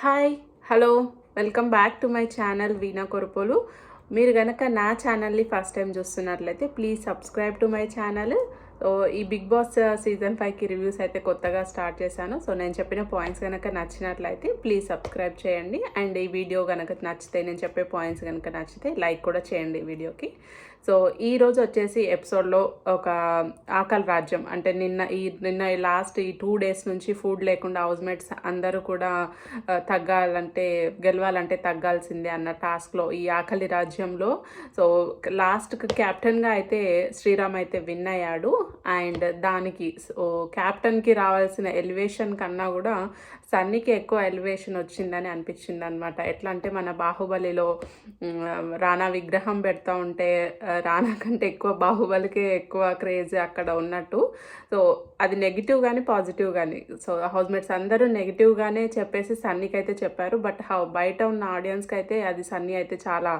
Hi hello welcome back to my channel Veena Korapolu. మీరు కనుక నా ఛానల్ని ఫస్ట్ టైం చూస్తున్నట్లయితే please subscribe to my channel. So ఈ బిగ్ బాస్ సీజన్ 5కి రివ్యూస్ అయితే కొత్తగా స్టార్ట్ చేశాను. సో నేను చెప్పిన పాయింట్స్ కనుక నచ్చినట్లయితే ప్లీజ్ సబ్స్క్రైబ్ చేయండి. అండ్ ఈ వీడియో కనుక నచ్చితే, నేను చెప్పే పాయింట్స్ కనుక నచ్చితే లైక్ కూడా చేయండి వీడియోకి. సో ఈరోజు వచ్చేసి ఎపిసోడ్లో ఒక ఆకలి రాజ్యం, అంటే నిన్న లాస్ట్ ఈ 2 days నుంచి ఫుడ్ లేకుండా హౌస్మేట్స్ అందరూ కూడా గెలవాలంటే తగ్గాల్సిందే అన్న టాస్క్లో, ఈ ఆకలి రాజ్యంలో సో లాస్ట్కి క్యాప్టెన్గా అయితే శ్రీరామ్ అయితే విన్ అయ్యాడు. అండ్ దానికి క్యాప్టెన్కి రావాల్సిన ఎలివేషన్ కన్నా కూడా సన్నీకి ఎక్కువ ఎలివేషన్ వచ్చిందని అనిపించింది అనమాట. ఎట్లా అంటే మన బాహుబలిలో రానా విగ్రహం పెడతా ఉంటే రానా కంటే ఎక్కువ బాహుబలికే ఎక్కువ క్రేజ్ అక్కడ ఉన్నట్టు. సో అది నెగిటివ్ కానీ పాజిటివ్ కానీ, సో హౌస్మేట్స్ అందరూ నెగిటివ్గానే చెప్పేసి సన్నీకి అయితే చెప్పారు. బట్ బయట ఉన్న ఆడియన్స్కి అయితే అది సన్నీ అయితే చాలా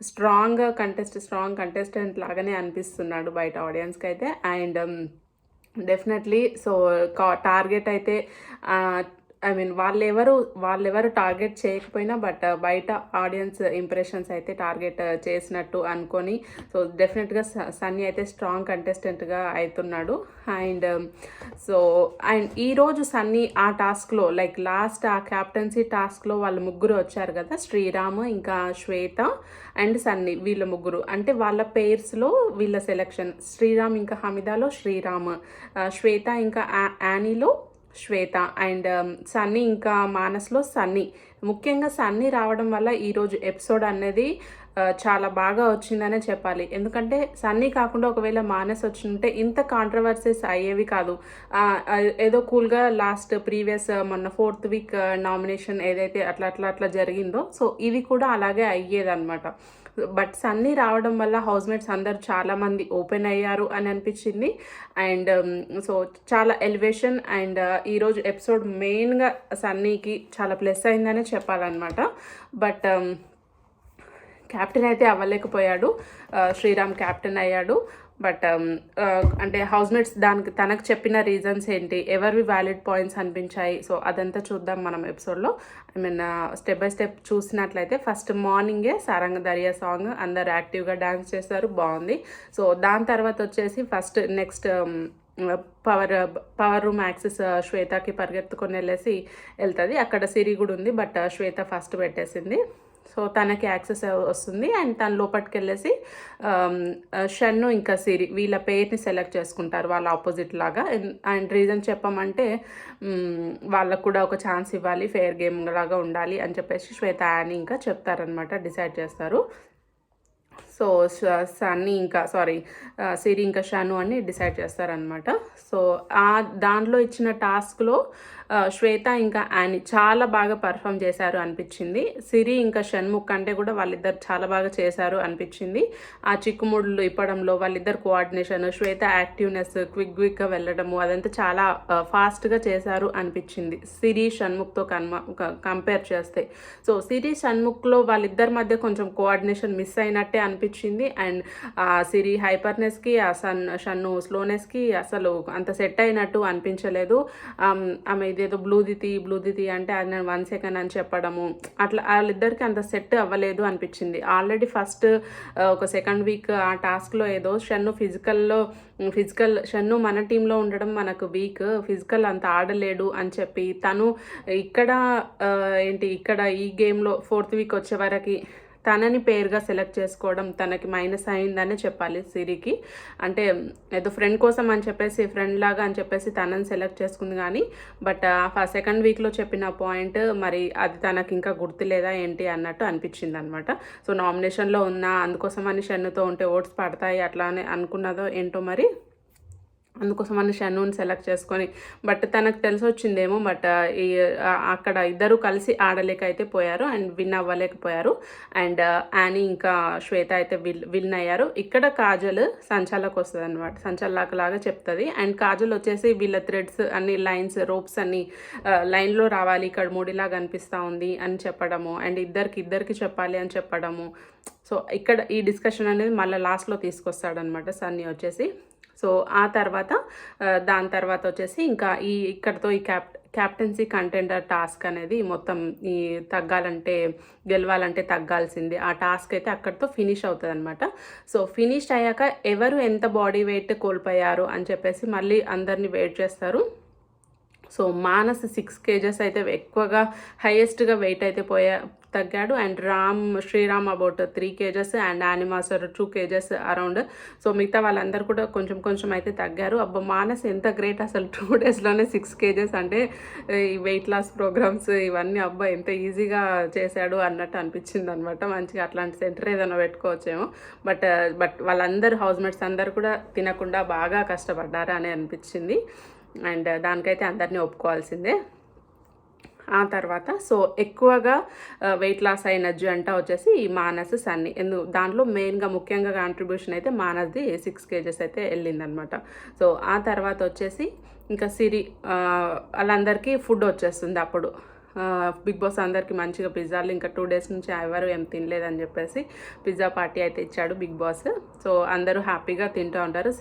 స్ట్రాంగ్ కంటెస్టెంట్ లాగానే అనిపిస్తున్నాడు బయట ఆడియన్స్కి అయితే. అండ్ డెఫినెట్లీ సో టార్గెట్ అయితే వాళ్ళెవరు టార్గెట్ చేయకపోయినా బట్ బయట ఆడియన్స్ ఇంప్రెషన్స్ అయితే టార్గెట్ చేసినట్టు అనుకొని, సో డెఫినెట్గా సన్నీ అయితే స్ట్రాంగ్ కంటెస్టెంట్గా అవుతున్నాడు. అండ్ ఈరోజు సన్నీ ఆ టాస్క్లో లాస్ట్ ఆ క్యాప్టెన్సీ టాస్క్లో వాళ్ళు ముగ్గురు వచ్చారు కదా, శ్రీరామ్ ఇంకా శ్వేత అండ్ సన్నీ, వీళ్ళ ముగ్గురు అంటే వాళ్ళ పేర్స్లో వీళ్ళ సెలెక్షన్. శ్రీరామ్ ఇంకా హమీదాలో శ్రీరామ్, శ్వేత ఇంకా యానీలో శ్వేత, అండ్ సన్నీ ఇంకా మానస్లో సన్నీ. ముఖ్యంగా సన్నీ రావడం వల్ల ఈరోజు ఎపిసోడ్ అనేది చాలా బాగా వచ్చిందనే చెప్పాలి. ఎందుకంటే సన్నీ కాకుండా ఒకవేళ మానస్ వచ్చింటే ఇంత కాంట్రవర్సీస్ అయ్యేవి కాదు. ఏదో కూల్గా లాస్ట్ ప్రీవియస్ మొన్న 4th week నామినేషన్ ఏదైతే అట్లా జరిగిందో, సో ఇది కూడా అలాగే అయ్యేదన్నమాట. బట్ సన్నీ రావడం వల్ల హౌస్మేట్స్ అందరు చాలామంది ఓపెన్ అయ్యారు అని అనిపించింది. అండ్ సో చాలా ఎలివేషన్. అండ్ ఈరోజు ఎపిసోడ్ మెయిన్గా సన్నీకి చాలా ప్లస్ అయిందనే చెప్పాలన్నమాట. బట్ క్యాప్టెన్ అయితే అవ్వలేకపోయాడు, శ్రీరామ్ క్యాప్టెన్ అయ్యాడు. బట్ అంటే హౌస్మేట్స్ దానికి తనకు చెప్పిన రీజన్స్ ఏంటి, ఎవరివి వ్యాలిడ్ పాయింట్స్ అనిపించాయి, సో అదంతా చూద్దాం మనం ఎపిసోడ్లో. స్టెప్ బై స్టెప్ చూసినట్లయితే ఫస్ట్ మార్నింగే సారంగ దరియా సాంగ్ అందరు యాక్టివ్గా డ్యాన్స్ చేస్తారు, బాగుంది. సో దాని తర్వాత వచ్చేసి నెక్స్ట్ పవర్ రూమ్ యాక్సెస్ శ్వేతకి పరిగెత్తుకొని వెళ్తుంది. అక్కడ సిరి కూడా ఉంది, బట్ శ్వేత ఫస్ట్ పెట్టేసింది. సో తనకి యాక్సెస్ వస్తుంది. అండ్ తను లోపలికి వెళ్ళేసి షన్ను ఇంకా సిరి వీళ్ళ పేరుని సెలెక్ట్ చేసుకుంటారు, వాళ్ళ ఆపోజిట్ లాగా. అండ్ రీజన్ చెప్పమంటే వాళ్ళకు కూడా ఒక ఛాన్స్ ఇవ్వాలి, ఫెయిర్ గేమ్ లాగా ఉండాలి అని చెప్పేసి శ్వేత అని ఇంకా చెప్తారనమాట, డిసైడ్ చేస్తారు. సో సిరి ఇంకా షాను అని డిసైడ్ చేస్తారనమాట. సో దాంట్లో ఇచ్చిన టాస్క్లో శ్వేత ఇంకా యానీ చాలా బాగా పర్ఫామ్ చేశారు అనిపించింది. సిరి ఇంకా షణ్ముఖ్ కంటే కూడా వాళ్ళిద్దరు చాలా బాగా చేశారు అనిపించింది. ఆ చిక్కుముడులు ఇప్పడంలో వాళ్ళిద్దరు కోఆర్డినేషన్, శ్వేత యాక్టివ్నెస్, క్విక్గా వెళ్ళడము, అదంతా చాలా ఫాస్ట్గా చేశారు అనిపించింది సిరి షణ్ముఖ్తో కంపేర్ చేస్తే. సో సిరి షణ్ముఖ్లో వాళ్ళిద్దరి మధ్య కొంచెం కోఆర్డినేషన్ మిస్ అయినట్టే అనిపించింది. అండ్ సిరి హైపర్నెస్కి షన్ను స్లోనెస్కి అసలు అంత సెట్ అయినట్టు అనిపించలేదు. ఆమె ఇదేదో బ్లూదితి అంటే అది నేను 1 second అని చెప్పడము, అట్లా వాళ్ళిద్దరికి అంత సెట్ అవ్వలేదు అనిపించింది. ఆల్రెడీ ఫస్ట్ ఒక 2nd week ఆ టాస్క్లో ఏదో ఫిజికల్ షన్ను మన టీంలో ఉండడం మనకు వీక్, ఫిజికల్ అంత ఆడలేడు అని చెప్పి తను ఇక్కడ ఈ గేమ్లో 4th week వచ్చే వరకు తనని పేరుగా సెలెక్ట్ చేసుకోవడం తనకి మైనస్ అయిందనే చెప్పాలి సిరికి. అంటే ఏదో ఫ్రెండ్ కోసం అని చెప్పేసి, ఫ్రెండ్ లాగా అని చెప్పేసి తనని సెలెక్ట్ చేసుకుంది. కానీ బట్ 2nd weekలో చెప్పిన పాయింట్ మరి అది తనకి ఇంకా గుర్తులేదా ఏంటి అన్నట్టు అనిపించింది అనమాట. సో నామినేషన్లో ఉన్నా అందుకోసమని షన్నుతో ఉంటే ఓట్స్ పడతాయి అట్లానే అనుకున్నదో ఏంటో మరి, అందుకోసమని షన్నుని సెలెక్ట్ చేసుకొని, బట్ తనకు తెలిసి వచ్చిందేమో. బట్ అక్కడ ఇద్దరు కలిసి ఆడలేక అయితే పోయారు అండ్ విన్ అవ్వలేకపోయారు. అండ్ యానీ ఇంకా శ్వేత అయితే విన్ అయ్యారు. ఇక్కడ కాజల్ సంచాలకు వస్తుంది అనమాట, సంచాలకు లాగా చెప్తుంది. అండ్ కాజల్ వచ్చేసి వీళ్ళ థ్రెడ్స్ అన్ని లైన్స్ రోప్స్ అన్ని లైన్లో రావాలి, ఇక్కడ మూడిలాగా అనిపిస్తూ ఉంది అని చెప్పడము, అండ్ ఇద్దరికి చెప్పాలి అని చెప్పడము. సో ఇక్కడ ఈ డిస్కషన్ అనేది మళ్ళీ లాస్ట్లో తీసుకొస్తాడనమాట సన్నీ వచ్చేసి. సో ఆ తర్వాత దాని తర్వాత వచ్చేసి ఇంకా ఇక్కడతో ఈ క్యాప్టెన్సీ కంటెండర్ టాస్క్ అనేది మొత్తం ఈ గెలవాలంటే తగ్గాల్సిందే ఆ టాస్క్ అయితే అక్కడితో ఫినిష్ అవుతుంది అనమాట. సో ఫినిష్ అయ్యాక ఎవరు ఎంత బాడీ వెయిట్ కోల్పోయారు అని చెప్పేసి మళ్ళీ అందరినీ వెయిట్ చేస్తారు. సో మానస్ 6 kgs అయితే ఎక్కువగా హైయెస్ట్గా వెయిట్ అయితే తగ్గాడు. And Sriram about 3 kgs and Anee Master 2 kgs around. So మిగతా వాళ్ళందరూ కూడా కొంచెం అయితే తగ్గారు. అబ్బా మానస్ ఎంత గ్రేట్ అసలు 2 daysలోనే 6 kgs అంటే ఈ వెయిట్ లాస్ ప్రోగ్రామ్స్ ఇవన్నీ అబ్బా ఎంత ఈజీగా చేశాడు అన్నట్టు అనిపించింది అనమాట. మంచిగా అట్లాంటి సెంటర్ ఏదైనా పెట్టుకోవచ్చేమో. బట్ వాళ్ళందరూ హౌస్మేట్స్ అందరూ కూడా తినకుండా బాగా కష్టపడ్డారు అని అనిపించింది. అండ్ దానికైతే అందరినీ ఒప్పుకోవాల్సిందే. ఆ తర్వాత సో ఎక్కువగా వెయిట్ లాస్ అయిన జంట వచ్చేసి ఈ మానస్ సన్నీ. దాంట్లో ముఖ్యంగా కాంట్రిబ్యూషన్ అయితే మానస్ది 6 kgs అయితే వెళ్ళిందనమాట. సో ఆ తర్వాత వచ్చేసి ఇంకా సిరి వాళ్ళందరికీ ఫుడ్ వచ్చేస్తుంది అప్పుడు. బిగ్ బాస్ అందరికీ మంచిగా పిజ్జాలు ఇంకా 2 days నుంచి ఎవరు ఏం తినలేదని చెప్పేసి పిజ్జా పార్టీ అయితే ఇచ్చాడు బిగ్ బాస్. సో అందరూ హ్యాపీగా తింటూ ఉంటారు.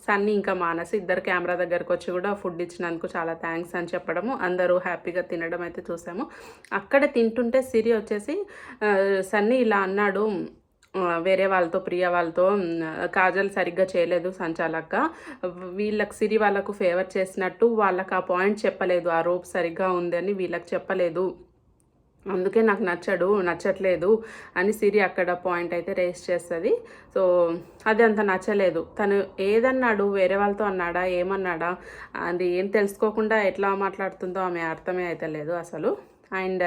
సన్నీ ఇంకా మానస్ ఇద్దరు కెమెరా దగ్గరకు వచ్చి కూడా ఫుడ్ ఇచ్చినందుకు చాలా థ్యాంక్స్ అని చెప్పడము, అందరూ హ్యాపీగా తినడం అయితే చూసాము. అక్కడ తింటుంటే సిరి వచ్చేసి సన్నీ ఇలా అన్నాడు, వేరే వాళ్ళతో ప్రియ వాళ్ళతో కాజల్ సరిగ్గా చేయలేదు సంచాలక్క, వీళ్ళకి సిరి వాళ్ళకు ఫేవర్ చేసినట్టు వాళ్ళకి ఆ పాయింట్ చెప్పలేదు, ఆ రోప్ సరిగ్గా ఉందని వీళ్ళకి చెప్పలేదు, అందుకే నాకు నచ్చట్లేదు అని సిరి అక్కడ పాయింట్ అయితే రేస్ చేస్తుంది. సో అది అంత నచ్చలేదు. తను ఏదన్నాడు, వేరే వాళ్ళతో అన్నాడా ఏమన్నాడా అది ఏం తెలుసుకోకుండా ఎట్లా మాట్లాడుతుందో ఆమె అర్థమే అయితే లేదు అసలు. అండ్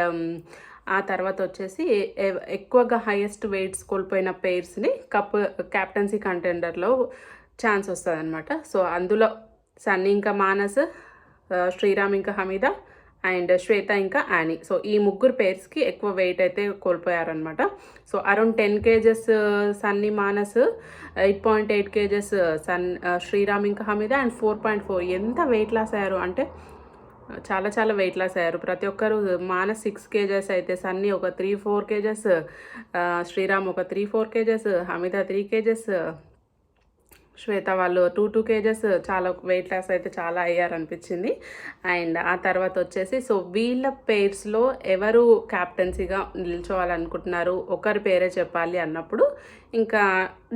ఆ తర్వాత వచ్చేసి ఎక్కువగా హైయెస్ట్ వెయిట్స్ కోల్పోయిన పెయిర్స్ని క్యాప్టెన్సీ కంటెండర్లో ఛాన్స్ వస్తుంది అనమాట. సో అందులో సన్నీ ఇంకా మానస్, శ్రీరామ్ ఇంకా హమీద అండ్ శ్వేత ఇంకా యానీ. సో ఈ ముగ్గురు పేర్స్కి ఎక్కువ వెయిట్ అయితే కోల్పోయారనమాట. So around 10 kgs Sunny Manas, 8.8 kgs Sriram ఇంకా హమీద అండ్ 4.4 ఎంత వెయిట్ లాస్ అయ్యారు అంటే చాలా వెయిట్ లాస్ అయ్యారు ప్రతి ఒక్కరు. మానస్ 6 kgs అయితే సన్నీ ఒక 3-4 kgs, శ్రీరామ్ ఒక 3-4 kgs, హమీద 3 kgs, శ్వేత వాళ్ళు 2 kgs. చాలా వెయిట్ లాస్ అయితే చాలా అయ్యారనిపించింది. అండ్ ఆ తర్వాత వచ్చేసి సో వీళ్ళ పేర్స్లో ఎవరు క్యాప్టెన్సీగా నిల్చోవాలనుకుంటున్నారు, ఒకరి పేరే చెప్పాలి అన్నప్పుడు ఇంకా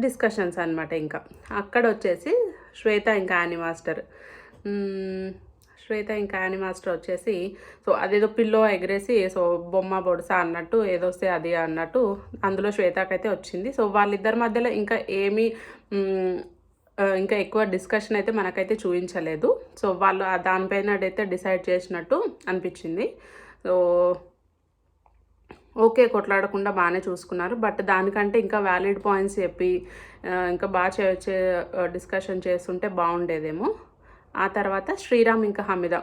డిస్కషన్స్ అనమాట. ఇంకా అక్కడ వచ్చేసి శ్వేత ఇంకా యానీ మాస్టర్ వచ్చేసి సో అదేదో పిల్లో ఎగరేసి సో బొమ్మ బొడుసా అన్నట్టు ఏదొస్తే అది అన్నట్టు అందులో శ్వేతకైతే వచ్చింది. సో వాళ్ళిద్దరి మధ్యలో ఇంకా ఎక్కువ డిస్కషన్ అయితే మనకైతే చూపించలేదు. సో వాళ్ళు దానిపైన అయితే డిసైడ్ చేసినట్టు అనిపించింది. సో ఓకే, కొట్లాడకుండా బాగానే చూసుకున్నారు. బట్ దానికంటే ఇంకా వ్యాలిడ్ పాయింట్స్ చెప్పి ఇంకా బాగా డిస్కషన్ చేస్తుంటే బాగుండేదేమో. ఆ తర్వాత శ్రీరామ్ ఇంకా హమీద.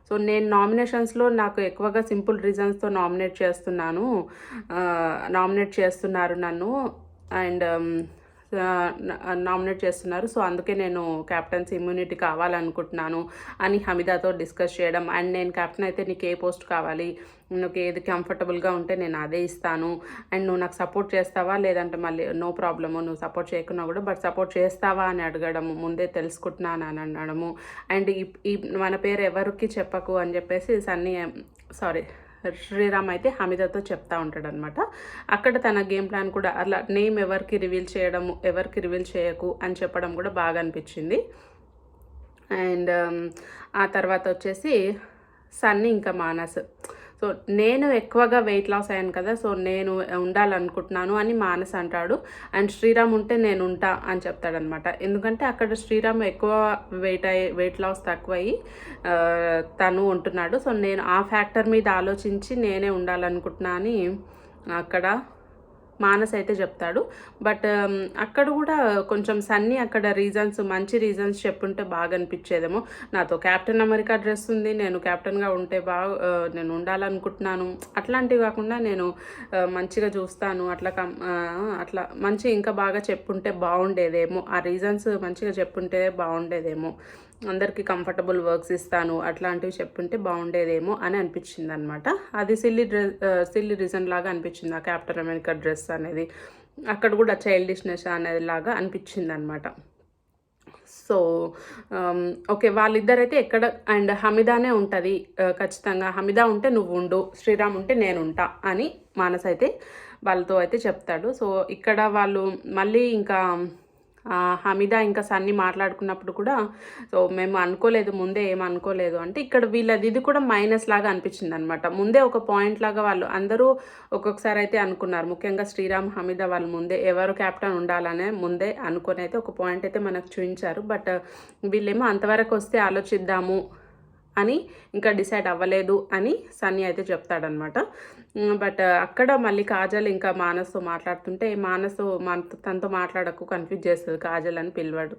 సో నేను నామినేషన్స్లో నాకు ఎక్కువగా సింపుల్ రీజన్స్తో నామినేట్ చేస్తున్నారు నన్ను అండ్ నామినేట్ చేస్తున్నారు. సో అందుకే నేను క్యాప్టెన్సీ ఇమ్యూనిటీ కావాలనుకుంటున్నాను అని హమీదాతో డిస్కస్ చేయడం. అండ్ నేను క్యాప్టెన్ అయితే నీకు ఏ పోస్ట్ కావాలి, నువ్వు ఏది కంఫర్టబుల్గా ఉంటే నేను అదే ఇస్తాను, అండ్ నువ్వు నాకు సపోర్ట్ చేస్తావా లేదంటే మళ్ళీ నో ప్రాబ్లము, నువ్వు సపోర్ట్ చేయకున్నా కూడా బట్ సపోర్ట్ చేస్తావా అని అడగడము, ముందే తెలుసుకుంటున్నాను అని అనడము. అండ్ ఈ మన పేరు ఎవరికి చెప్పకు అని చెప్పేసి శ్రీరామ్ అయితే హమీదాతో చెప్తా ఉంటాడు అనమాట. అక్కడ తన గేమ్ ప్లాన్ కూడా అట్లా నేమ్ ఎవరికి రివీల్ చేయకు అని చెప్పడం కూడా బాగా అనిపించింది. అండ్ ఆ తర్వాత వచ్చేసి సన్నీ ఇంకా మానస్. సో నేను ఎక్కువగా వెయిట్ లాస్ అయ్యాను కదా, సో నేను ఉండాలనుకుంటున్నాను అని మానస్ అంటాడు. అండ్ శ్రీరామ్ ఉంటే నేను ఉంటా అని చెప్తాడనమాట. ఎందుకంటే అక్కడ శ్రీరామ్ ఎక్కువ వెయిట్ లాస్ తక్కువయ్యి తను ఉంటున్నాడు. సో నేను ఆ ఫ్యాక్టర్ మీద ఆలోచించి నేనే ఉండాలనుకుంటున్నా అని అక్కడ మానస్ అయితే చెప్తాడు. బట్ అక్కడ కూడా కొంచెం సన్నీ అక్కడ మంచి రీజన్స్ చెప్పుంటే బాగా అనిపించేదేమో. నాతో కెప్టెన్ అమెరికా డ్రెస్ ఉంది, నేను కెప్టెన్గా ఉంటే నేను ఉండాలనుకుంటున్నాను, అట్లాంటివి కాకుండా నేను మంచిగా చూస్తాను అట్లా మంచి ఇంకా బాగా చెప్పుంటే బాగుండేదేమో, ఆ రీజన్స్ మంచిగా చెప్పుంటే బాగుండేదేమో, అందరికీ కంఫర్టబుల్ వర్క్స్ ఇస్తాను అట్లాంటివి చెప్పుంటే బాగుండేదేమో అని అనిపించింది అనమాట. అది సిల్లీ రీజన్ లాగా అనిపించింది ఆ క్యాప్టెన్ అమెరికా డ్రెస్ అనేది. అక్కడ కూడా చైల్డిష్నెస్ అనేది లాగా అనిపించింది అనమాట. So okay. వాళ్ళిద్దరైతే ఎక్కడ అండ్ హమీదానే ఉంటది. ఖచ్చితంగా హమీదా ఉంటే నువ్వుండు, శ్రీరామ్ ఉంటే నేనుంటా అని మానస్ అయితే వాళ్ళతో అయితే చెప్తాడు. సో ఇక్కడ వాళ్ళు మళ్ళీ ఇంకా హమీదా ఇంకా సన్నీ మాట్లాడుకున్నప్పుడు కూడా సో మేము అనుకోలేదు, ముందే ఏమనుకోలేదు అంటే ఇక్కడ వీళ్ళది ఇది కూడా మైనస్ లాగా అనిపించింది అనమాట. ముందే ఒక పాయింట్ లాగా వాళ్ళు అందరూ ఒక్కొక్కసారి అయితే అనుకున్నారు. ముఖ్యంగా శ్రీరామ్, హమీదా వాళ్ళు ముందే ఎవరు క్యాప్టెన్ ఉండాలనే ముందే అనుకొని అయితే ఒక పాయింట్ అయితే మనకు చూపించారు. బట్ వీళ్ళేమో అంతవరకు వస్తే ఆలోచిద్దాము అని ఇంకా డిసైడ్ అవ్వలేదు అని సన్నీ అయితే చెప్తాడనమాట. బట్ అక్కడ మళ్ళీ కాజల్ ఇంకా మానస్తో మాట్లాడుతుంటే తనతో మాట్లాడకు, కన్ఫ్యూజ్ చేస్తుంది కాజల్ అని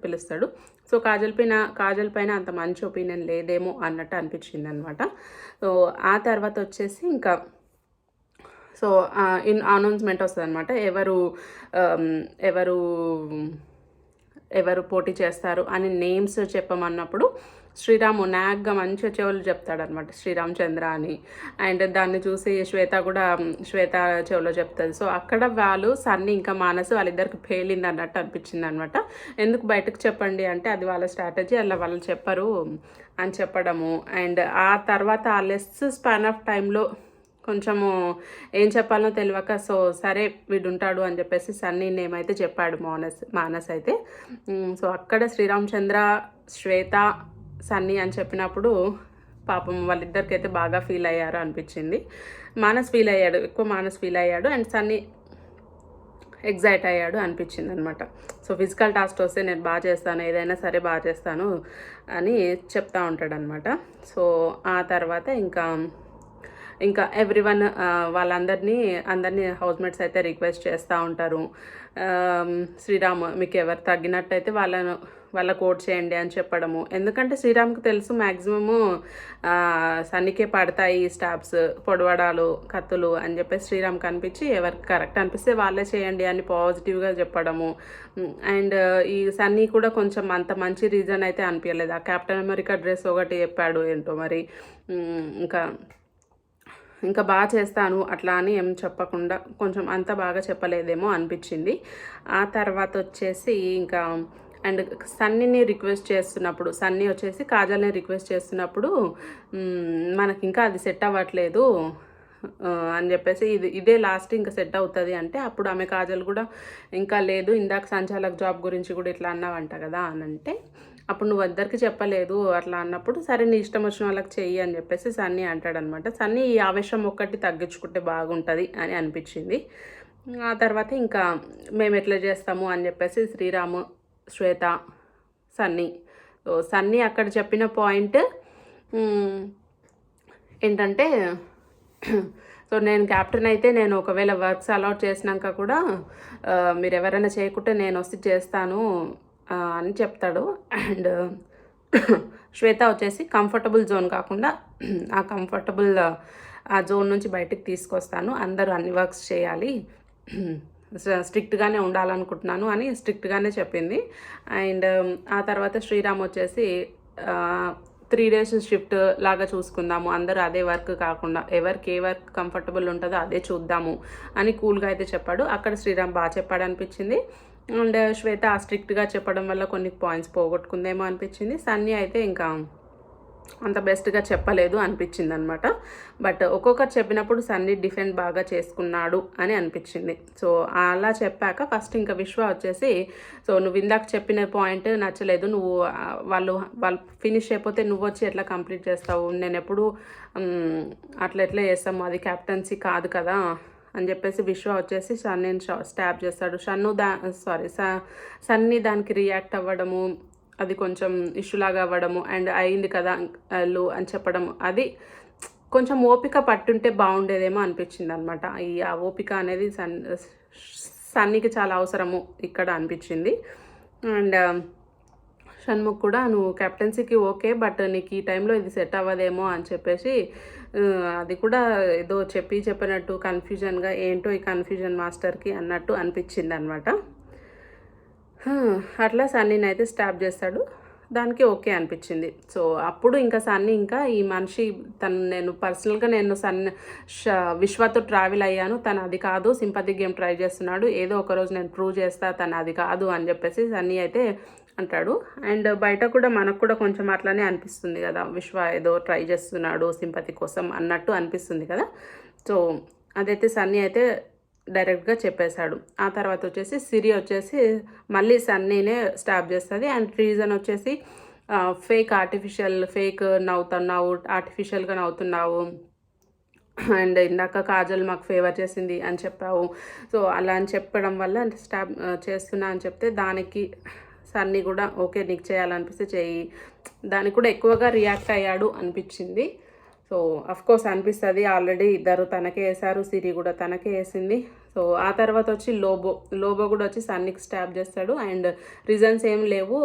పిలుస్తాడు. సో కాజల్ పైన అంత మంచి ఒపీనియన్ లేదేమో అన్నట్టు అనిపించింది అనమాట. సో ఆ తర్వాత వచ్చేసి ఇంకా సో అనౌన్స్మెంట్ వస్తుంది అనమాట. ఎవరు పోటీ చేస్తారు అని నేమ్స్ చెప్పమన్నప్పుడు శ్రీరామ్ నాగ్గా మంచిగా చెవులు చెప్తాడనమాట, శ్రీరామచంద్ర అని. అండ్ దాన్ని చూసి శ్వేత చెవులో చెప్తుంది. సో అక్కడ వాళ్ళు సన్నీ ఇంకా మానస్ వాళ్ళిద్దరికి పేలింది అన్నట్టు అనిపించింది అనమాట. ఎందుకు బయటకు చెప్పండి అంటే అది వాళ్ళ స్ట్రాటజీ, అలా వాళ్ళు చెప్పరు అని చెప్పడము. అండ్ ఆ తర్వాత ఆ లెస్ స్పాన్ ఆఫ్ టైంలో కొంచెము ఏం చెప్పాలో తెలియక సో సరే వీడుంటాడు అని చెప్పేసి సన్నీ నేమ్ అయితే చెప్పాడు మానస్ అయితే. సో అక్కడ శ్రీరామచంద్ర, శ్వేత, సన్నీ అని చెప్పినప్పుడు పాపం వాళ్ళిద్దరికైతే బాగా ఫీల్ అయ్యారు అనిపించింది. ఎక్కువ మానస్ ఫీల్ అయ్యాడు అండ్ సన్నీ ఎగ్జైట్ అయ్యాడు అనిపించింది అనమాట. సో ఫిజికల్ టాస్క్ వస్తే నేను బాగా చేస్తాను, ఏదైనా సరే బాగా చేస్తాను అని చెప్తా ఉంటాడు అనమాట. సో ఆ తర్వాత ఇంకా ఎవ్రీవన్ అందరినీ హౌస్మేట్స్ అయితే రిక్వెస్ట్ చేస్తూ ఉంటారు. శ్రీరామ్ మీకు ఎవరు తగ్గినట్టయితే వాళ్ళకు ఓట్ చేయండి అని చెప్పడము. ఎందుకంటే శ్రీరామ్కి తెలుసు మ్యాక్సిమము సన్నీకే పడతాయి స్టాబ్స్, పొడవడాలు, కత్తులు అని చెప్పేసి శ్రీరామ్కి అనిపించి ఎవరికి కరెక్ట్ అనిపిస్తే వాళ్ళే చేయండి అని పాజిటివ్గా చెప్పడము. అండ్ ఈ సన్నీ కూడా కొంచెం అంత మంచి రీజన్ అయితే అనిపించలేదు. ఆ కెప్టెన్ అమెరికా డ్రెస్ ఒకటి చెప్పాడు ఏంటో మరి, ఇంకా బాగా చేస్తాను అట్లా అని ఏం చెప్పకుండా కొంచెం అంత బాగా చెప్పలేదేమో అనిపించింది. ఆ తర్వాత వచ్చేసి ఇంకా అండ్ సన్నీని రిక్వెస్ట్ చేస్తున్నప్పుడు, సన్నీ వచ్చేసి కాజల్ని రిక్వెస్ట్ చేస్తున్నప్పుడు మనకి ఇంకా అది సెట్ అవ్వట్లేదు అని చెప్పేసి ఇదే లాస్ట్ ఇంకా సెట్ అవుతుంది అంటే అప్పుడు ఆమె కాజల్ కూడా ఇంకా లేదు, ఇందాక సంచాలక్ జాబ్ గురించి కూడా ఇట్లా అన్నావంట కదా అని అంటే అప్పుడు నువ్వు అందరికీ చెప్పలేదు అట్లా అన్నప్పుడు సరే నీ ఇష్టం వచ్చిన వాళ్ళకి చెయ్యి అని చెప్పేసి సన్నీ అంటాడనమాట. సన్నీ ఈ ఆవేశం ఒక్కటి తగ్గించుకుంటే బాగుంటుంది అని అనిపించింది. ఆ తర్వాత ఇంకా మేము ఎట్లా చేస్తాము అని చెప్పేసి శ్రీరాము, శ్వేత, సన్నీ అక్కడ చెప్పిన పాయింట్ ఏంటంటే సో నేను క్యాప్టెన్ అయితే నేను ఒకవేళ వర్క్స్ అలాట్ చేసినాక కూడా మీరు ఎవరైనా చేయకుంటే నేను వచ్చి చేస్తాను అని చెప్తాడు. అండ్ శ్వేత వచ్చేసి కంఫర్టబుల్ జోన్ కాకుండా ఆ జోన్ నుంచి బయటకు తీసుకొస్తాను, అందరూ అన్ని వర్క్స్ చేయాలి, స్ట్రిక్ట్గానే ఉండాలనుకుంటున్నాను అని స్ట్రిక్ట్గానే చెప్పింది. అండ్ ఆ తర్వాత శ్రీరామ్ వచ్చేసి 3 days షిఫ్ట్ లాగా చూసుకుందాము, అందరూ అదే వర్క్ కాకుండా ఎవరికి ఏ వర్క్ కంఫర్టబుల్ ఉంటుందో అదే చూద్దాము అని కూల్గా అయితే చెప్పాడు. అక్కడ శ్రీరామ్ బాగా చెప్పాడు అనిపించింది. అండ్ శ్వేత స్ట్రిక్ట్గా చెప్పడం వల్ల కొన్ని పాయింట్స్ పోగొట్టుకుందేమో అనిపించింది. సన్నీ అయితే ఇంకా అంత బెస్ట్గా చెప్పలేదు అనిపించింది అనమాట. బట్ ఒక్కొక్కరు చెప్పినప్పుడు సన్నీ డిఫెండ్ బాగా చేసుకున్నాడు అని అనిపించింది. సో అలా చెప్పాక ఫస్ట్ ఇంకా విశ్వ వచ్చేసి సో నువ్వు ఇందాక చెప్పిన పాయింట్ నచ్చలేదు, వాళ్ళు ఫినిష్ అయిపోతే నువ్వు వచ్చి ఎట్లా కంప్లీట్ చేస్తావు, నేను ఎప్పుడు అట్లా చేస్తాము, అది క్యాప్టెన్సీ కాదు కదా అని చెప్పేసి విశ్వ వచ్చేసి సన్నీని స్టాప్ చేస్తాడు. సన్నీ దానికి రియాక్ట్ అవ్వడము, అది కొంచెం ఇష్యూలాగా అవ్వడము అండ్ అయింది కదా అని చెప్పడం, అది కొంచెం ఓపిక పట్టుంటే బాగుండేదేమో అనిపించింది అనమాట. ఆ ఓపిక అనేది సన్నీకి చాలా అవసరము ఇక్కడ అనిపించింది. అండ్ షణ్ముఖ్ కూడా నువ్వు కెప్టెన్సీకి ఓకే బట్ నీకు ఈ టైంలో ఇది సెట్ అవ్వదేమో అని చెప్పేసి అది కూడా ఏదో చెప్పినట్టు కన్ఫ్యూజన్గా ఏంటో ఈ కన్ఫ్యూజన్ మాస్టర్కి అన్నట్టు అనిపించింది అనమాట. అట్లా సన్నీని అయితే స్టాప్ చేస్తాడు, దానికి ఓకే అనిపించింది. సో అప్పుడు ఇంకా సన్నీ ఇంకా ఈ మనిషి నేను పర్సనల్గా విశ్వతో ట్రావెల్ అయ్యాను, తను అది కాదు సింపతి గేమ్ ట్రై చేస్తున్నాడు, ఏదో ఒకరోజు నేను ప్రూవ్ చేస్తా తను అది కాదు అని చెప్పేసి సన్నీ అయితే అంటాడు. అండ్ బయట కూడా మనకు కూడా కొంచెం అట్లానే అనిపిస్తుంది కదా, విశ్వ ఏదో ట్రై చేస్తున్నాడు సింపతి కోసం అన్నట్టు అనిపిస్తుంది కదా. సో అదైతే సన్నీ అయితే డైరెక్ట్గా చెప్పేశాడు. ఆ తర్వాత వచ్చేసి సిరి వచ్చేసి మళ్ళీ సన్నీనే స్టాప్ చేస్తుంది. అండ్ రీజన్ వచ్చేసి ఫేక్ నవ్వుతున్నావు, ఆర్టిఫిషియల్గా నవ్వుతున్నావు, అండ్ ఇందాక కాజల్ మాకు ఫేవర్ చేసింది అని చెప్పావు, సో అలా అని చెప్పడం వల్ల స్టాప్ చేస్తున్నా అని చెప్తే దానికి సన్నీ కూడా ఓకే నీకు చేయాలనిపిస్తే చేయి, దానికి కూడా ఎక్కువగా రియాక్ట్ అయ్యాడు అనిపించింది. సో అఫ్కోర్స్ అనిపిస్తుంది, ఆల్రెడీ ఇద్దరు తనకే వేశారు, సిరి కూడా తనకే వేసింది. సో ఆ తర్వాత వచ్చి లోబో కూడా వచ్చి సన్నీకి స్టాప్ చేస్తాడు. అండ్ రీజన్స్ ఏం లేవు,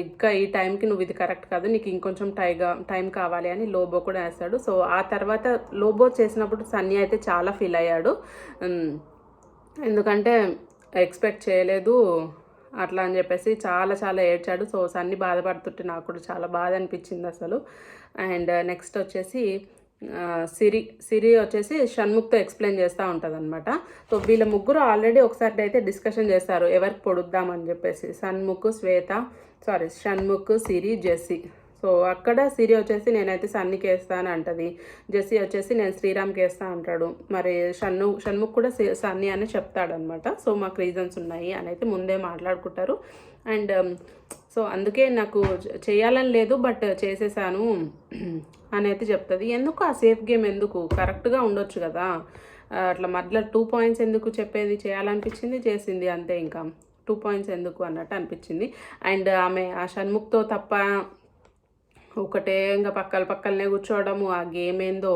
ఇంకా ఈ టైంకి నువ్వు ఇది కరెక్ట్ కాదు, నీకు ఇంకొంచెం టైం కావాలి అని లోబో కూడా వేస్తాడు. సో ఆ తర్వాత లోబో చేసినప్పుడు సన్నీ అయితే చాలా ఫీల్ అయ్యాడు, ఎందుకంటే ఎక్స్పెక్ట్ చేయలేదు అట్లా అని చెప్పేసి చాలా చాలా ఏడ్చాడు. సో సన్నీ బాధపడుతుంటే నాకు కూడా చాలా బాధ అనిపించింది అసలు. అండ్ నెక్స్ట్ వచ్చేసి సిరి వచ్చేసి షణ్ముఖ్తో ఎక్స్ప్లెయిన్ చేస్తూ ఉంటుంది అనమాట. సో వీళ్ళ ముగ్గురు ఆల్రెడీ ఒకసారి అయితే డిస్కషన్ చేస్తారు ఎవరికి పొడుద్దామని చెప్పేసి, షణ్ముఖ్, సిరి, జెస్సీ. సో అక్కడ సిరి వచ్చేసి నేనైతే సన్నీకి వేస్తాను అంటది, జెస్సీ వచ్చేసి నేను శ్రీరామ్కి వేస్తా అంటాడు. మరి షణ్ముఖ్ కూడా సన్నీ అని చెప్తాడనమాట. సో మాకు రీజన్స్ ఉన్నాయి అని అయితే ముందే మాట్లాడుకుంటారు. అండ్ సో అందుకే నాకు చేయాలని లేదు బట్ చేసేసాను అని అయితే చెప్తుంది. ఎందుకు ఆ సేఫ్ గేమ్ ఎందుకు, కరెక్ట్గా ఉండొచ్చు కదా, అట్లా మధ్యలో 2 పాయింట్స్ ఎందుకు చెప్పేది, చేయాలనిపించింది చేసింది అంతే, ఇంకా 2 పాయింట్స్ ఎందుకు అన్నట్టు అనిపించింది. అండ్ ఆమె ఆ షణ్ముఖ్తో తప్ప ఒకటే ఇంకా పక్కలనే కూర్చోవడము, ఆ గేమ్ ఏందో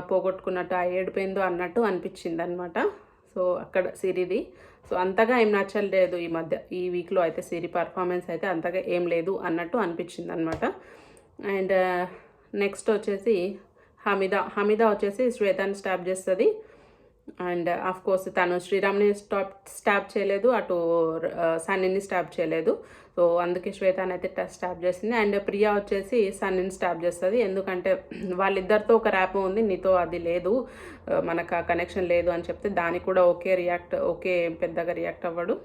పోగొట్టుకున్నట్టు, ఆ ఏడిపోయిందో అన్నట్టు అనిపించింది అనమాట. సో అక్కడ సిరిది సో అంతగా ఏం నచ్చలేదు ఈ వీక్లో అయితే, సిరి పర్ఫార్మెన్స్ అయితే అంతగా ఏం లేదు అన్నట్టు అనిపించింది అనమాట. అండ్ నెక్స్ట్ వచ్చేసి హమీదా వచ్చేసి శ్వేతాన్ని స్టాప్ చేస్తుంది. అండ్ ఆఫ్ కోర్స్ తను శ్రీరామ్ని స్టాప్ చేయలేదు, అటు సన్నీని స్టాప్ చేయలేదు. సో అందుకే శ్వేతాన్ని అయితే స్టాప్ చేసింది. అండ్ ప్రియా వచ్చేసి సన్నీని స్టాప్ చేస్తుంది, ఎందుకంటే వాళ్ళిద్దరితో ఒక ర్యాప్ ఉంది, నీతో అది లేదు, మనకు ఆ కనెక్షన్ లేదు అని చెప్తే దానికి కూడా ఓకే పెద్దగా రియాక్ట్ అవ్వడు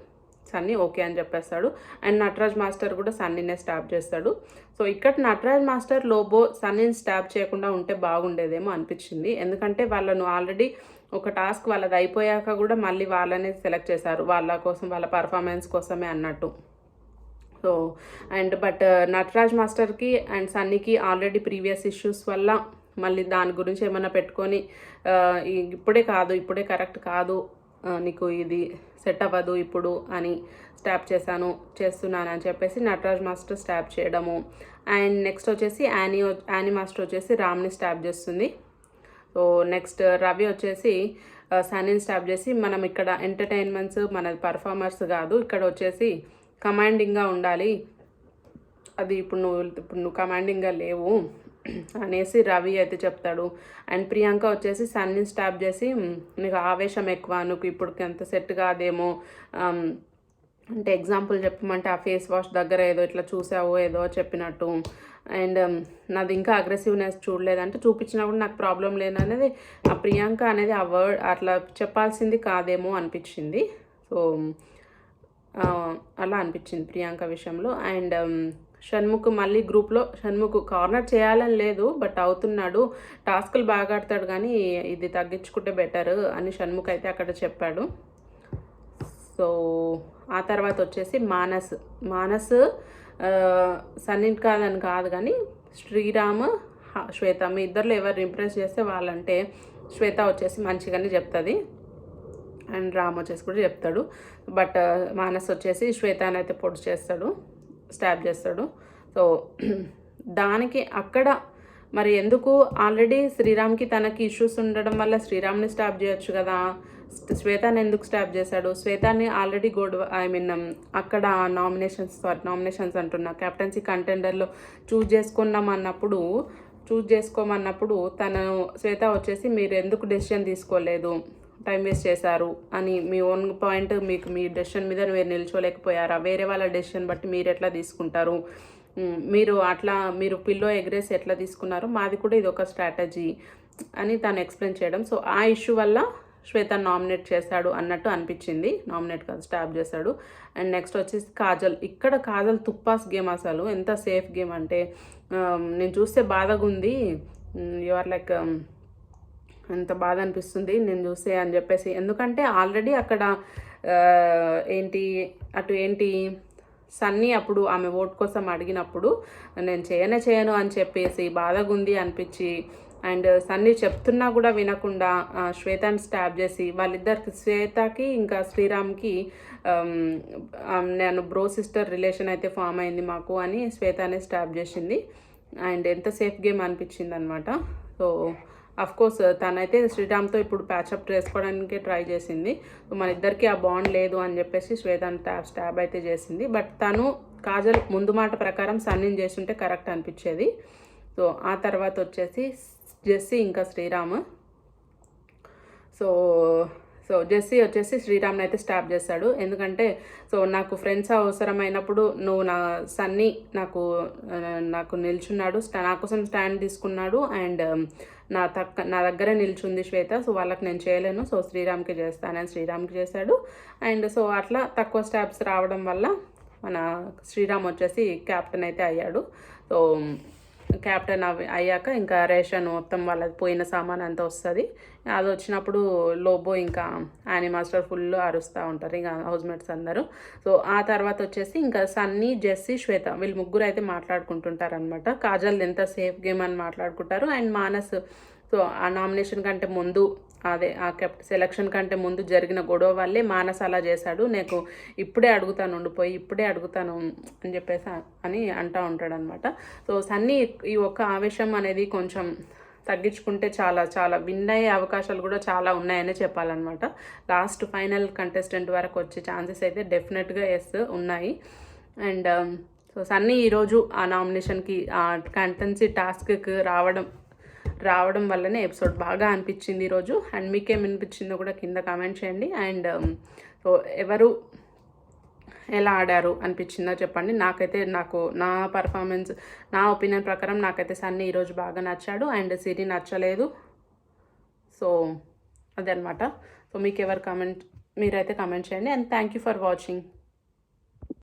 సన్నీ, ఓకే అని చెప్పేస్తాడు. అండ్ నటరాజ్ మాస్టర్ కూడా సన్నీనే స్టాప్ చేస్తాడు. సో ఇక్కడ నటరాజ్ మాస్టర్ లోబో సన్నీని స్టాప్ చేయకుండా ఉంటే బాగుండేదేమో అనిపించింది, ఎందుకంటే వాళ్ళను ఆల్రెడీ ఒక టాస్క్ వాళ్ళది అయిపోయాక కూడా మళ్ళీ వాళ్ళనే సెలెక్ట్ చేశారు, వాళ్ళ కోసం వాళ్ళ పర్ఫార్మెన్స్ కోసమే అన్నట్టు. సో బట్ నటరాజ్ మాస్టర్కి అండ్ సన్నీకి ఆల్రెడీ ప్రీవియస్ ఇష్యూస్ వల్ల మళ్ళీ దాని గురించి ఏమైనా పెట్టుకొని ఇప్పుడే కరెక్ట్ కాదు, నీకు ఇది సెట్ అవ్వదు ఇప్పుడు అని చేస్తున్నాను అని చెప్పేసి నటరాజ్ మాస్టర్ స్టాప్ చేయడము. అండ్ నెక్స్ట్ వచ్చేసి యానీ మాస్టర్ వచ్చేసి రామ్ని స్టాప్ చేస్తుంది. సో నెక్స్ట్ రవి వచ్చేసి సన్నీని స్టాప్ చేసి, మనం ఇక్కడ ఎంటర్టైన్మెంట్స్ మన పర్ఫార్మర్స్ కాదు, ఇక్కడ వచ్చేసి కమాండింగ్గా ఉండాలి, అది ఇప్పుడు నువ్వు కమాండింగ్గా లేవు అనేసి రవి అయితే చెప్తాడు. అండ్ ప్రియాంక వచ్చేసి సన్నీని స్టాప్ చేసి, నీకు ఆవేశం ఎక్కువ, నువ్వు ఇప్పుడు ఎంత సెట్ కాదేమో, అంటే ఎగ్జాంపుల్ చెప్పమంటే ఆ ఫేస్ వాష్ దగ్గర ఏదో ఇట్లా చూసావో ఏదో చెప్పినట్టు, అండ్ నాది ఇంకా అగ్రెసివ్నెస్ చూడలేదంటే చూపించినా కూడా నాకు ప్రాబ్లం లేదనేది ఆ ప్రియాంక అనేది ఆ వర్డ్ అట్లా చెప్పాల్సింది కాదేమో అనిపించింది. సో అలా అనిపించింది ప్రియాంక విషయంలో. అండ్ షణ్ముఖ్ మళ్ళీ గ్రూప్లో షణ్ముఖ్ కార్నర్ చేయాలని లేదు బట్ అవుతున్నాడు, టాస్కులు బాగా ఆడతాడు కానీ ఇది తగ్గించుకుంటే బెటర్ అని షణ్ముఖ్ అయితే అక్కడ చెప్పాడు. సో ఆ తర్వాత వచ్చేసి మానస్ సన్నీ కాదని కాదు కానీ శ్రీరామ్, శ్వేత మీ ఇద్దరిలో ఎవరు ఇంప్రెస్ చేస్తే వాళ్ళంటే శ్వేత వచ్చేసి మంచిగానే చెప్తుంది అండ్ రామ్ వచ్చేసి కూడా చెప్తాడు. బట్ మానస్ వచ్చేసి శ్వేతాని అయితే స్టాప్ చేస్తాడు. సో దానికి అక్కడ మరి ఎందుకు ఆల్రెడీ శ్రీరామ్కి తనకి ఇష్యూస్ ఉండడం వల్ల శ్రీరామ్ని స్టాప్ చేయొచ్చు కదా, శ్వేతాన్ని ఎందుకు స్టాప్ చేశాడు? శ్వేతాన్ని ఆల్రెడీ అక్కడ నామినేషన్స్ అంటున్నా కెప్టెన్సీ కంటెండర్లో చూజ్ చేసుకోమన్నప్పుడు తను శ్వేత వచ్చేసి మీరు ఎందుకు డెసిషన్ తీసుకోలేదు, టైం వేస్ట్ చేశారు అని మీ ఓన్ పాయింట్, మీ డెసిషన్ మీద మీరు నిల్చోలేకపోయారా, వేరే వాళ్ళ డెసిషన్ బట్టి మీరు ఎట్లా తీసుకుంటారు, మీరు పిల్లో ఎగ్రేసి ఎట్లా తీసుకున్నారు, మాది కూడా ఇది ఒక స్ట్రాటజీ అని తను ఎక్స్ప్లెయిన్ చేయడం. సో ఆ ఇష్యూ వల్ల శ్వేత నామినేట్ చేశాడు అన్నట్టు అనిపించింది. నామినేట్ కాదు, స్టాప్ చేశాడు. అండ్ నెక్స్ట్ వచ్చేసి కాజల్. ఇక్కడ కాజల్ తుప్పాస్ గేమ్, అసలు ఎంత సేఫ్ గేమ్ అంటే నేను చూస్తే బాధగా ఉంది. యు ఆర్ లైక్ ఎంత బాధ అనిపిస్తుంది నేను చూస్తే అని చెప్పేసి. ఎందుకంటే ఆల్రెడీ అక్కడ ఏంటి సన్నీ అప్పుడు ఆమె ఓట్ కోసం అడిగినప్పుడు నేను చేయను అని చెప్పేసి బాధగా ఉంది అనిపించి, అండ్ సన్నీ చెప్తున్నా కూడా వినకుండా శ్వేతని స్టాప్ చేసి వాళ్ళిద్దరికి, శ్వేతకి ఇంకా శ్రీరామ్కి నేను బ్రో సిస్టర్ రిలేషన్ అయితే ఫామ్ అయింది మాకు అని శ్వేతనే స్టాప్ చేసింది. అండ్ ఎంత సేఫ్ గేమ్ అనిపించింది అనమాట. సో కోర్స్ తనైతే శ్రీరామ్తో ఇప్పుడు ప్యాచప్ చేసుకోవడానికి ట్రై చేసింది. సో మన ఇద్దరికి ఆ బాండ్ లేదు అని చెప్పేసి శ్వేతని స్టాబ్ అయితే చేసింది. బట్ తను కాజల్ ముందు మాట ప్రకారం సన్నీని చేస్తుంటే కరెక్ట్ అనిపించేది. సో ఆ తర్వాత వచ్చేసి జెస్సీ ఇంకా శ్రీరామ్. సో జెస్సీ వచ్చేసి శ్రీరామ్ని అయితే స్టాప్ చేశాడు. ఎందుకంటే నాకు ఫ్రెండ్స్ అవసరమైనప్పుడు నువ్వు సన్నీ నాకు నిల్చున్నాడు, నా కోసం స్టాండ్ తీసుకున్నాడు. అండ్ నా దగ్గర నిల్చుంది శ్వేత, సో వాళ్ళకి నేను చేయలేను, సో శ్రీరామ్కి చేస్తానని శ్రీరామ్కి చేశాడు. అండ్ సో అట్లా తక్కువ స్టాప్స్ రావడం వల్ల మన శ్రీరామ్ వచ్చేసి క్యాప్టెన్ అయితే అయ్యాడు. సో క్యాప్టెన్ అయ్యాక ఇంకా రేషన్ మొత్తం వాళ్ళకి పోయిన సామాన్ అంతా వస్తుంది. అది వచ్చినప్పుడు లోబో ఇంకా యానీ మాస్టర్ ఫుల్ అరుస్తూ ఉంటారు ఇంకా హౌస్మేట్స్ అందరూ. సో ఆ తర్వాత వచ్చేసి ఇంకా సన్నీ, జెస్సీ, శ్వేత వీళ్ళు ముగ్గురు అయితే మాట్లాడుకుంటుంటారు అనమాట. కాజల్ ఎంత సేఫ్ గేమ్ అని మాట్లాడుకుంటారు. అండ్ మానస్ సో ఆ నామినేషన్ కంటే ముందు, అదే ఆ సెలక్షన్ కంటే ముందు జరిగిన గొడవ వల్లే మానస్ అలా చేశాడు, నాకు ఇప్పుడే అడుగుతాను అని చెప్పేసి అని అంటూ ఉంటాడనమాట. సో సన్నీ ఈ ఒక్క ఆవేశం అనేది కొంచెం తగ్గించుకుంటే చాలా విన్ అయ్యే అవకాశాలు కూడా చాలా ఉన్నాయనే చెప్పాలన్నమాట. లాస్ట్ ఫైనల్ కంటెస్టెంట్ వరకు వచ్చే ఛాన్సెస్ అయితే డెఫినెట్గా ఉన్నాయి. అండ్ సో సన్నీ ఈరోజు ఆ నామినేషన్కి ఆ కంటెన్సీ టాస్క్కి రావడం వల్లనే ఎపిసోడ్ బాగా అనిపించింది ఈరోజు. అండ్ మీకేమనిపించిందో కూడా కింద కామెంట్ చేయండి. అండ్ సో ఎవరు ఎలా ఆడారు అనిపించిందో చెప్పండి. నా పర్ఫార్మెన్స్, నా ఒపీనియన్ ప్రకారం నాకైతే సన్నీ ఈరోజు బాగా నచ్చాడు. అండ్ సిరి నచ్చలేదు. సో అదనమాట. సో మీరైతే కామెంట్ చేయండి. And thank you for watching.